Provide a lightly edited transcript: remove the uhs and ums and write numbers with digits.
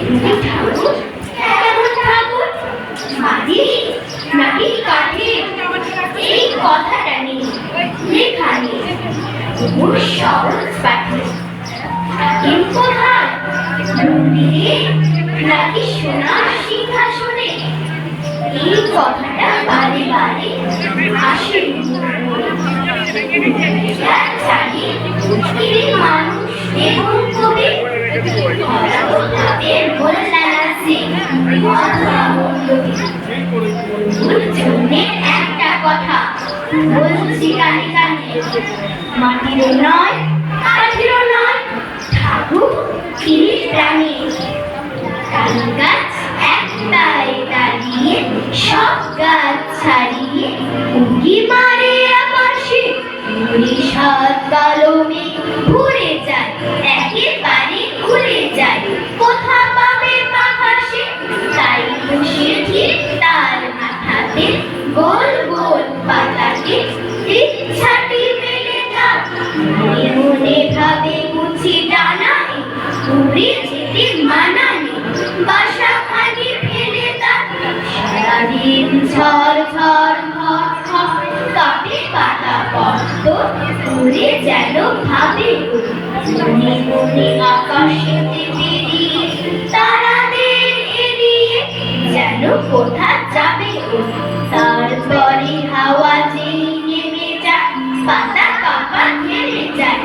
ঠাকুর কেমন ঠাকুর, মাটি নাকি কাঠে, এই কথাটা নেই লেখা নেই তবু সহজ পাঠে। হাকিম কোথায়, মন্দিরে নাকি সোনার সিংহাসনে, এই কথাটা বারে বারে আসে মানুষ এবং কবি একটা কথা বলছি কানে কানে, মাটিরও নয় কাঠেরও নয়, ঠাকুর তিনি প্রাণী। কালী গাছ একটাই দাঁড়িয়ে সব গাছ ছাড়িয়ে উঁকি মারে আকাশে, সাত কালো মেঘ ঘুরে যায় একেবারে ঘুরে যায়, কোথা পাবে বাতাসে, তাই বসে ঠিক তার মাথাতে গোল গোল পাতাকে ইচ্ছাটি মেলে থাক, মনে মনে ভাবে বুঝি ডানায় উড়ে যেতে মানানি, বাসা খালি ফেলে তার সারাদিন ঝড় ঝড় ঝড় ঝড় কাটে পাতা পদ্ম উড়ে যেন ভাবে মনে মনে আকাশেতে বেরিয়ে তারাদের এড়িয়ে যেন কোথা যাবে, তারপরে হাওয়া যেই নেমে যায় পাতা কাপা থেমে যায়।